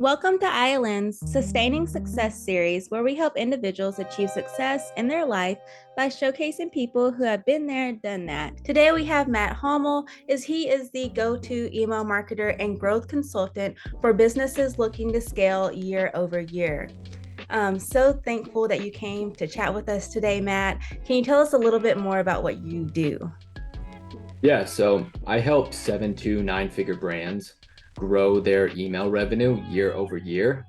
Welcome to Island's Sustaining Success series, where we help individuals achieve success in their life by showcasing people who have been there, done that. Today we have Matt Hommel, as he is the go-to email marketer and growth consultant for businesses looking to scale year over year. I'm so thankful that you came to chat with us today, Matt. Can you tell us a little bit more about what you do? Yeah, so I help 7 to 9 figure brands grow their email revenue year over year.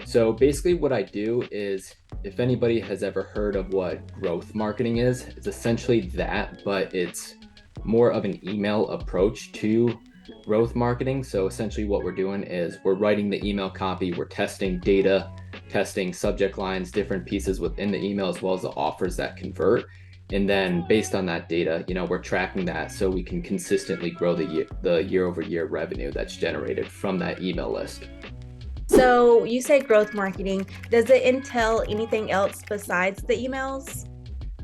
So basically, what I do is if anybody has ever heard of what growth marketing is, it's essentially that, but it's more of an email approach to growth marketing. So essentially, what we're doing is we're writing the email copy, we're testing data, testing subject lines, different pieces within the email, as well as the offers that convert. And then based on that data, we're tracking that so we can consistently grow the year over year revenue that's generated from that email list. So you say growth marketing. Does it entail anything else besides the emails?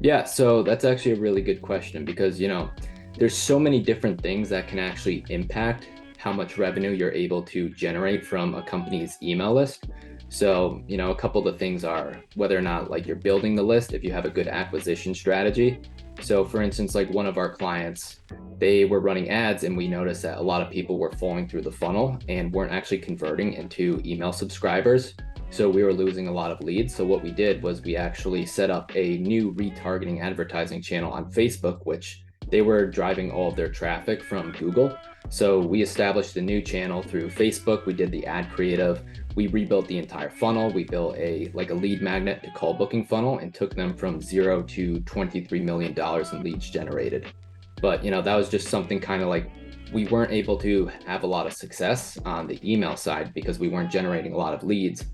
Yeah, so that's actually a really good question because, there's so many different things that can actually impact how much revenue you're able to generate from a company's email list. So, a couple of the things are whether or not like you're building the list, if you have a good acquisition strategy. So, for instance, like one of our clients, they were running ads and we noticed that a lot of people were falling through the funnel and weren't actually converting into email subscribers. So we were losing a lot of leads. So what we did was we actually set up a new retargeting advertising channel on Facebook, which they were driving all of their traffic from Google. So we established a new channel through Facebook. We did the ad creative. We rebuilt the entire funnel. We built a lead magnet to call booking funnel and took them from 0 to $23 million in leads generated. But that was just something kind of like we weren't able to have a lot of success on the email side because we weren't generating a lot of leads,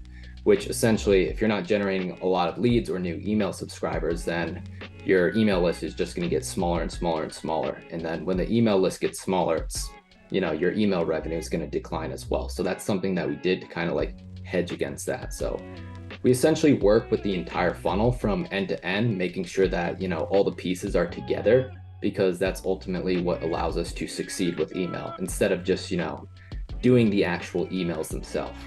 which essentially, if you're not generating a lot of leads or new email subscribers, then your email list is just going to get smaller and smaller and smaller. And then when the email list gets smaller, your email revenue is going to decline as well. So that's something that we did to kind of like hedge against that. So we essentially work with the entire funnel from end to end, making sure that, all the pieces are together, because that's ultimately what allows us to succeed with email instead of just, doing the actual emails themselves.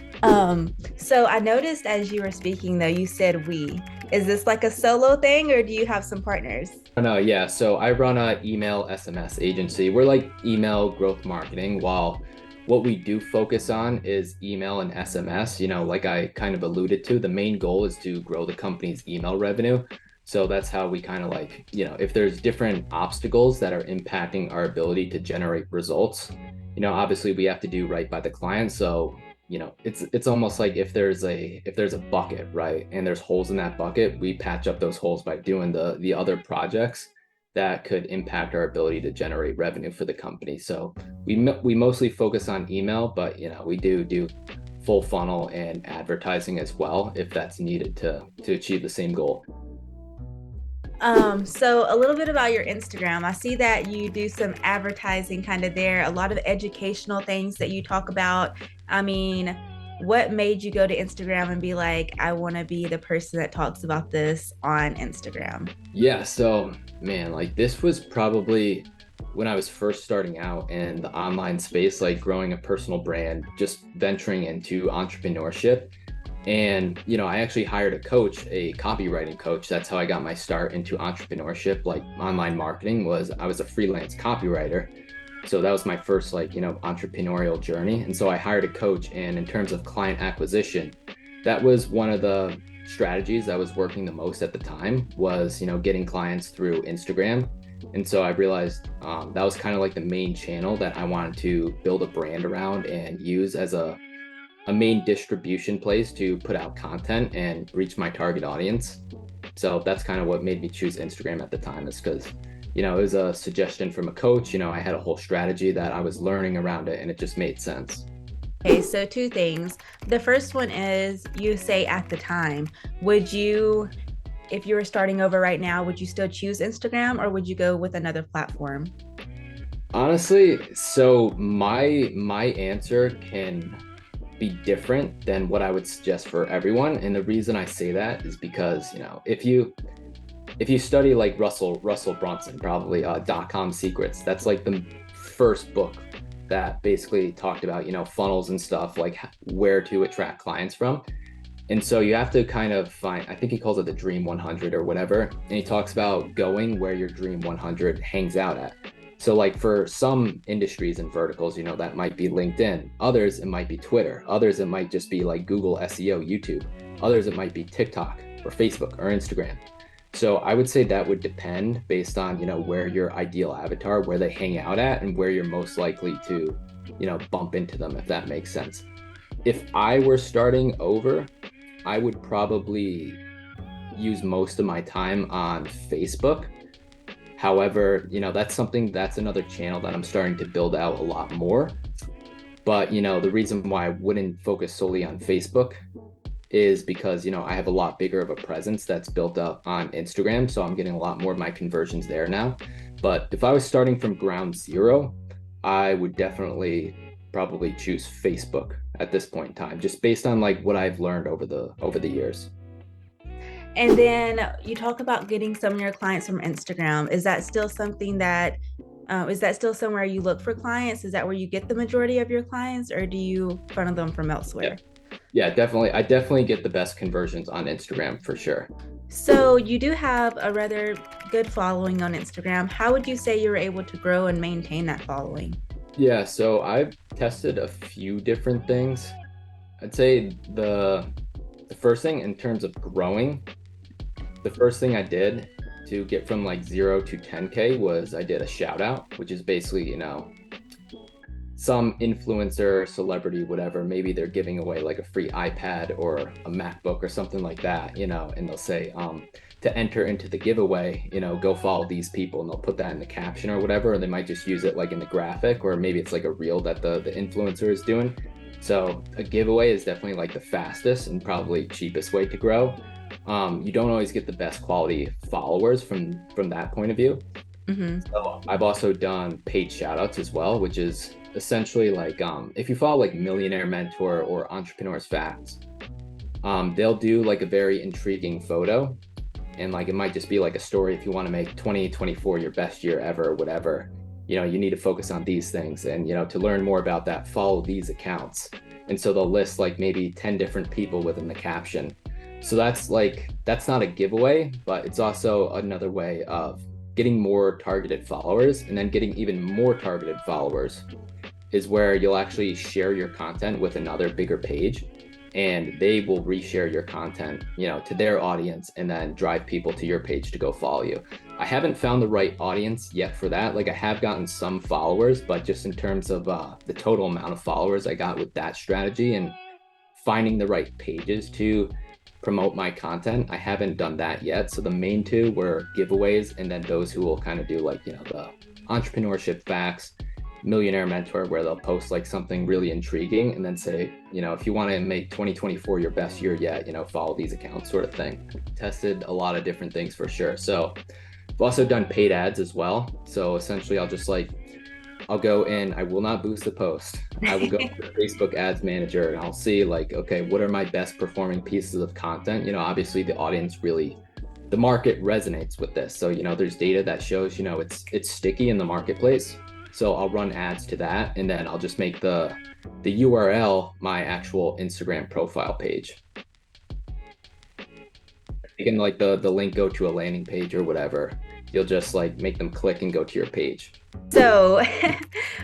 So I noticed as you were speaking though, you said we. Is this like a solo thing or do you have some partners? Oh, no, yeah. So I run a email SMS agency. We're like email growth marketing, while what we do focus on is email and SMS. Like I kind of alluded to, the main goal is to grow the company's email revenue. So that's how we kind of like, if there's different obstacles that are impacting our ability to generate results, obviously we have to do right by the client. So it's almost like if there's a bucket, right, and there's holes in that bucket, we patch up those holes by doing the other projects that could impact our ability to generate revenue for the company. So we mostly focus on email, but we do full funnel and advertising as well if that's needed to achieve the same goal. So a little bit about your Instagram. I see that you do some advertising kind of there, a lot of educational things that you talk about. I mean, what made you go to Instagram and be like, I want to be the person that talks about this on Instagram? Yeah, so man, like this was probably when I was first starting out in the online space, like growing a personal brand, just venturing into entrepreneurship. And, I actually hired a coach, a copywriting coach. That's how I got my start into entrepreneurship, like online marketing. Was I was a freelance copywriter. So that was my first entrepreneurial journey. And so I hired a coach, and in terms of client acquisition, that was one of the strategies that was working the most at the time was, getting clients through Instagram. And so I realized that was kind of like the main channel that I wanted to build a brand around and use as a main distribution place to put out content and reach my target audience. So that's kind of what made me choose Instagram at the time, is because, it was a suggestion from a coach. I had a whole strategy that I was learning around it and it just made sense. Okay, so two things. The first one is you say at the time, would you, if you were starting over right now, would you still choose Instagram or would you go with another platform? Honestly, so my answer can be different than what I would suggest for everyone. And the reason I say that is because, if you study like Russell Brunson, probably .com Secrets, that's like the first book that basically talked about, funnels and stuff, like where to attract clients from. And so you have to kind of find, I think he calls it the dream 100 or whatever. And he talks about going where your dream 100 hangs out at. So like for some industries and verticals, that might be LinkedIn. Others, it might be Twitter. Others, it might just be like Google SEO, YouTube. Others, it might be TikTok or Facebook or Instagram. So I would say that would depend based on, where your ideal avatar, where they hang out at, and where you're most likely to, bump into them, if that makes sense. If I were starting over, I would probably use most of my time on Facebook. However, that's another channel that I'm starting to build out a lot more. But, the reason why I wouldn't focus solely on Facebook is because, I have a lot bigger of a presence that's built up on Instagram. So I'm getting a lot more of my conversions there now. But if I was starting from ground zero, I would definitely probably choose Facebook at this point in time, just based on like what I've learned over the years. And then you talk about getting some of your clients from Instagram. Is that still something that, is that still somewhere you look for clients? Is that where you get the majority of your clients, or do you funnel them from elsewhere? Yeah, definitely. I definitely get the best conversions on Instagram for sure. So you do have a rather good following on Instagram. How would you say you were able to grow and maintain that following? Yeah, so I've tested a few different things. I'd say the first thing in terms of growing, the first thing I did to get from like 0 to 10K was I did a shout out, which is basically, some influencer, celebrity, whatever, maybe they're giving away like a free iPad or a MacBook or something like that, and they'll say, to enter into the giveaway, go follow these people, and they'll put that in the caption or whatever, or they might just use it like in the graphic, or maybe it's like a reel that the influencer is doing. So a giveaway is definitely like the fastest and probably cheapest way to grow. You don't always get the best quality followers from that point of view. Mm-hmm. So I've also done paid shout outs as well, which is essentially like if you follow like Millionaire Mentor or Entrepreneur's Facts, they'll do like a very intriguing photo, and like it might just be like a story. If you want to make 2024 your best year ever or whatever, you need to focus on these things, and to learn more about that, follow these accounts. And so they'll list like maybe 10 different people within the caption. So that's not a giveaway, but it's also another way of getting more targeted followers. And then getting even more targeted followers is where you'll actually share your content with another bigger page, and they will reshare your content, to their audience, and then drive people to your page to go follow you. I haven't found the right audience yet for that. Like I have gotten some followers, but just in terms of the total amount of followers I got with that strategy and finding the right pages to promote my content, I haven't done that yet. So the main two were giveaways, and then those who will kind of do like, the entrepreneurship facts, Millionaire Mentor, where they'll post like something really intriguing and then say, if you want to make 2024 your best year yet, follow these accounts, sort of thing. Tested a lot of different things for sure. So I've also done paid ads as well. So essentially I'll go in, I will not boost the post. I will go to the Facebook ads manager, and I'll see like, okay, what are my best performing pieces of content? Obviously the market resonates with this. So, there's data that shows, it's sticky in the marketplace. So I'll run ads to that, and then I'll just make the URL my actual Instagram profile page. You can like the link go to a landing page or whatever. You'll just like make them click and go to your page. So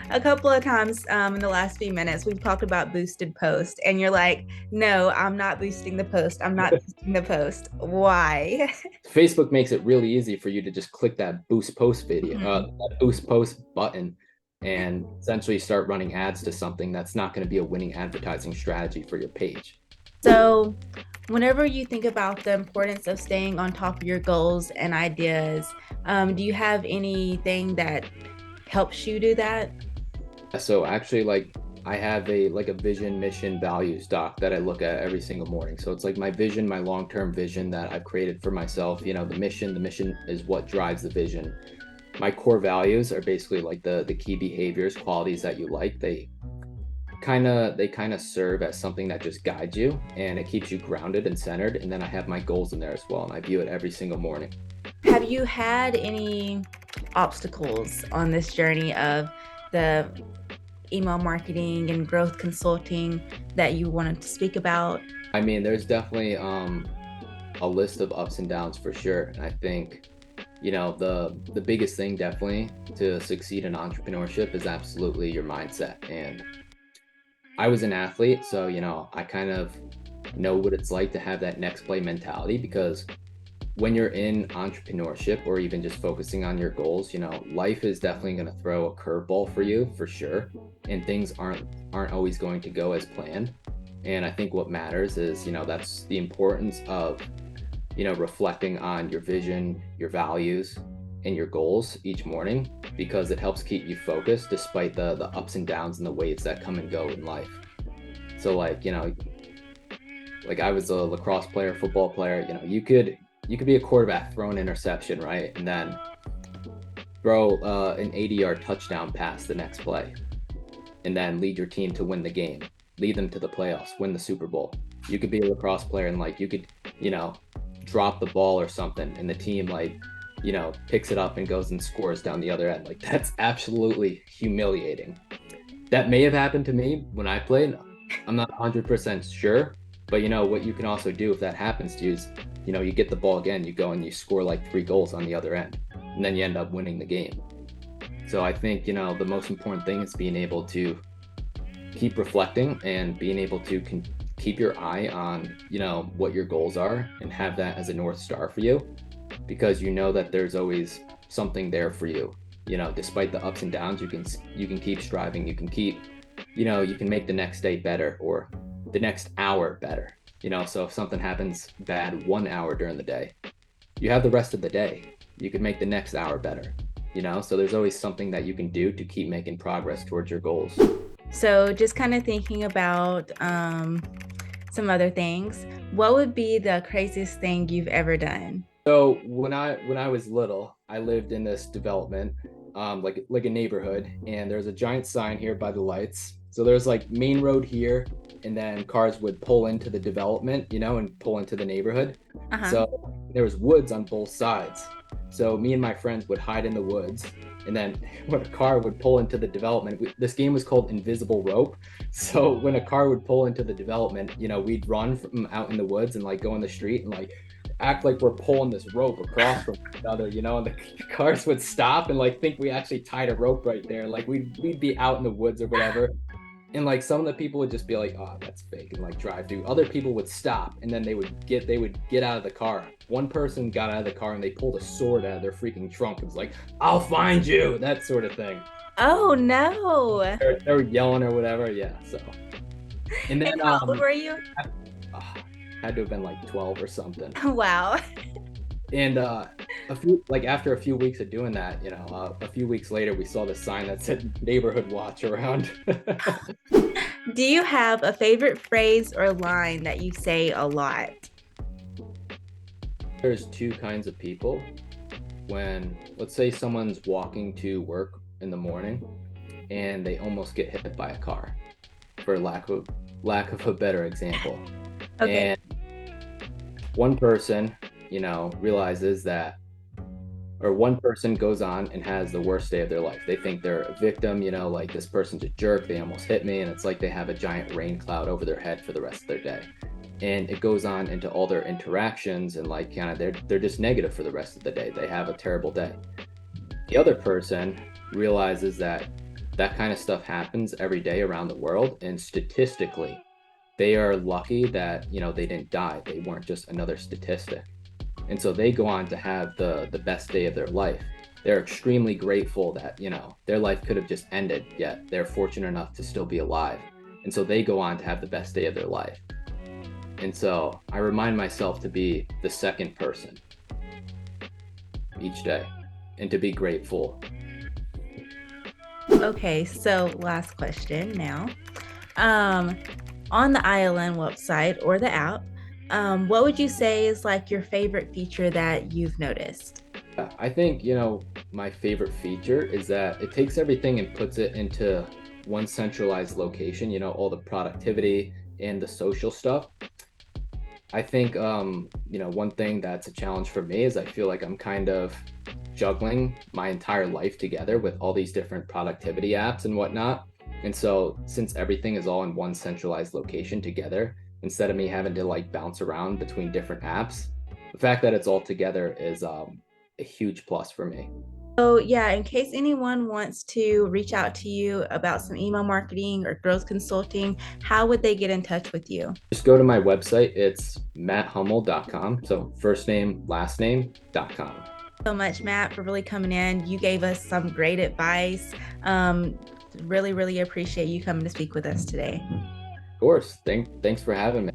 a couple of times in the last few minutes, we've talked about boosted post, and you're like, no, I'm not boosting the post. I'm not boosting the post. Why? Facebook makes it really easy for you to just click that boost post video, that boost post button, and essentially start running ads to something that's not going to be a winning advertising strategy for your page. So whenever you think about the importance of staying on top of your goals and ideas, do you have anything that helps you do that? So actually, like I have a vision, mission, values doc that I look at every single morning. So it's like my vision, my long-term vision that I've created for myself. The mission is what drives the vision. My core values are basically like the key behaviors, qualities that you like. They kind of serve as something that just guides you, and it keeps you grounded and centered. And then I have my goals in there as well, and I view it every single morning. Have you had any obstacles on this journey of the email marketing and growth consulting that you wanted to speak about? I mean, there's definitely a list of ups and downs for sure. And I think, the biggest thing definitely to succeed in entrepreneurship is absolutely your mindset. And I was an athlete, so I kind of know what it's like to have that next play mentality, because when you're in entrepreneurship or even just focusing on your goals, life is definitely going to throw a curveball for you for sure, and things aren't always going to go as planned. And I think what matters is, that's the importance of, reflecting on your vision, your values, and your goals each morning, because it helps keep you focused despite the ups and downs and the waves that come and go in life. So like I was a lacrosse player, football player, you could be a quarterback, throw an interception, right? And then throw an 80-yard touchdown pass the next play, and then lead your team to win the game, lead them to the playoffs, win the Super Bowl. You could be a lacrosse player and you could, drop the ball or something, and the team picks it up and goes and scores down the other end. Like, that's absolutely humiliating. That may have happened to me when I played. I'm not 100% sure, but what you can also do if that happens to you is, you get the ball again, you go and you score like 3 goals on the other end, and then you end up winning the game. So I think, the most important thing is being able to keep reflecting and being able to keep your eye on, what your goals are, and have that as a North Star for you, because that there's always something there for you. Despite the ups and downs, you can keep striving, you can keep, you can make the next day better, or the next hour better. So if something happens bad 1 hour during the day, you have the rest of the day. You could make the next hour better. So there's always something that you can do to keep making progress towards your goals. So, just kind of thinking about some other things, what would be the craziest thing you've ever done? So when I was little, I lived in this development, like a neighborhood, and there's a giant sign here by the lights. So there's like main road here, and then cars would pull into the development, and pull into the neighborhood. Uh-huh. So there was woods on both sides. So me and my friends would hide in the woods, and then when a car would pull into the development, this game was called Invisible Rope. So when a car would pull into the development, we'd run from out in the woods and go in the street and act like we're pulling this rope across from each other, and the cars would stop and think we actually tied a rope right there. Like we'd be out in the woods or whatever. And some of the people would just be like, "Oh, that's fake," and drive through. Other people would stop, and then they would get out of the car. One person got out of the car and they pulled a sword out of their freaking trunk. It was like, "I'll find you," that sort of thing. Oh no. They were yelling or whatever. Yeah. So, and And then how old were you? uh, had to have been 12 or something. Wow. And after a few weeks of doing that, a few weeks later, we saw the sign that said "Neighborhood Watch" around. Do you have a favorite phrase or line that you say a lot? There's two kinds of people. When, let's say, someone's walking to work in the morning and they almost get hit by a car, for lack of a better example. Okay. And one person, realizes that, or one person goes on and has the worst day of their life. They think they're a victim, this person's a jerk, they almost hit me, and it's like they have a giant rain cloud over their head for the rest of their day. And it goes on into all their interactions, and they're just negative for the rest of the day. They have a terrible day. The other person realizes that kind of stuff happens every day around the world, and statistically they are lucky that they didn't die. They weren't just another statistic. And so they go on to have the best day of their life. They're extremely grateful that their life could have just ended, yet they're fortunate enough to still be alive. And so they go on to have the best day of their life. And so I remind myself to be the second person each day, and to be grateful. Okay, so last question now. On the ILN website or the app, what would you say is your favorite feature that you've noticed? I think, my favorite feature is that it takes everything and puts it into one centralized location, all the productivity and the social stuff. I think, one thing that's a challenge for me is I feel like I'm kind of juggling my entire life together with all these different productivity apps and whatnot. And so since everything is all in one centralized location together, instead of me having to like bounce around between different apps, the fact that it's all together is a huge plus for me. So, yeah, in case anyone wants to reach out to you about some email marketing or growth consulting, how would they get in touch with you? Just go to my website. It's matthummel.com. So first name, last name.com. So much, Matt, for really coming in. You gave us some great advice. Really, really appreciate you coming to speak with us today. Of course. Thanks for having me.